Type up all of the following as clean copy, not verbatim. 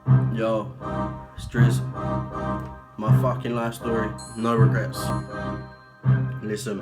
Yo, it's Driz. My fucking life story, no regrets. Listen.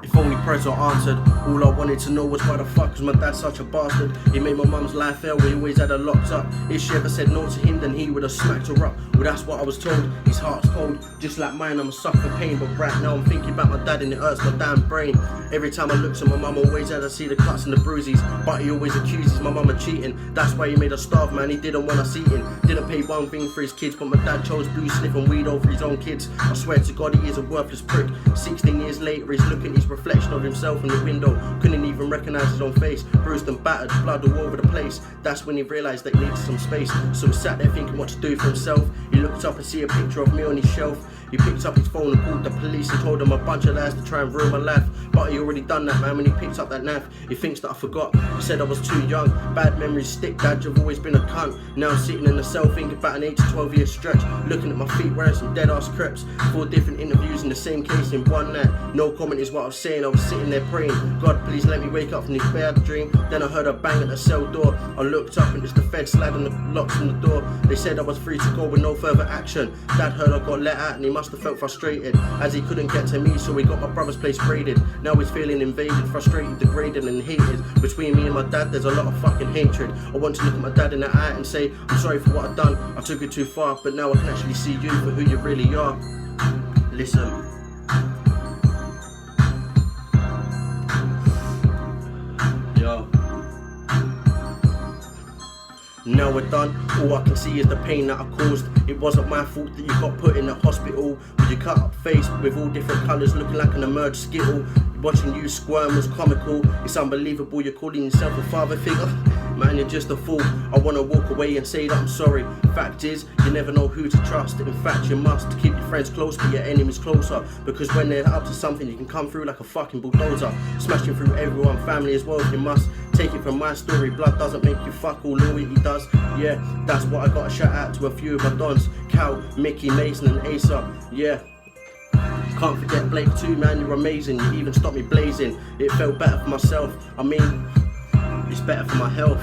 If only prayers were answered, all I wanted to know was why the fuck was my dad such a bastard. He made my mum's life hell, we always had her locked up. If she ever said no to him, then he would have smacked her up. Well, that's what I was told, his heart's cold, just like mine, I'm a sucker for pain. But right now I'm thinking about my dad and it hurts my damn brain. Every time I look at my mum, always had to see the cuts and the bruises. But he always accuses my mum of cheating. That's why he made her starve, man, he didn't want us eating. Didn't pay one thing for his kids, but my dad chose booze, sniffing weed over his own kids. I swear to God, he is a worthless prick. 16 years later, he's looking at his reflection of himself in the window, couldn't even recognise his own face, bruised and battered, blood all over the place. That's when he realised that he needed some space, so he sat there thinking what to do for himself. He looked up and see a picture of me on his shelf. He picked up his phone and called the police and told them a bunch of lies to try and ruin my life. But he already done that, man. When he picked up that knife, he thinks that I forgot. He said I was too young. Bad memories stick, dad, you've always been a cunt. Now I'm sitting in the cell thinking about an 8 to 12 year stretch, looking at my feet wearing some dead ass crepes. 4 different interviews in the same case in one night. No comment is what I was saying. I was sitting there praying, God, please let me wake up from this bad dream. Then I heard a bang at the cell door. I looked up and it's the fed slamming the locks on the door. They said I was free to go with no further action. Dad heard I got let out and he must have felt frustrated as he couldn't get to me, so he got my brother's place raided. Now he's feeling invaded, frustrated, degraded and hated. Between me and my dad there's a lot of fucking hatred. I want to look at my dad in the eye and say, I'm sorry for what I've done, I took it too far, but now I can actually see you for who you really are. Listen. Yo. Now we're done, all I can see is the pain that I caused. It wasn't my fault that you got put in the hospital with your cut up face with all different colours looking like an emerged skittle. Watching you squirm was comical. It's unbelievable you're calling yourself a father figure. Man, you're just a fool. I want to walk away and say that I'm sorry. Fact is, you never know who to trust. In fact, you must keep your friends close but your enemies closer, because when they're up to something you can come through like a fucking bulldozer, smashing through everyone, family as well if you must. Take it from my story, blood doesn't make you fuck all, loyalty does. Yeah, that's what I got to shout out to a few of my dons, Cal, Mickey, Mason and Asa. Yeah. Can't forget Blake too, man, you're amazing. You even stopped me blazing. It felt better for myself. I mean, it's better for my health.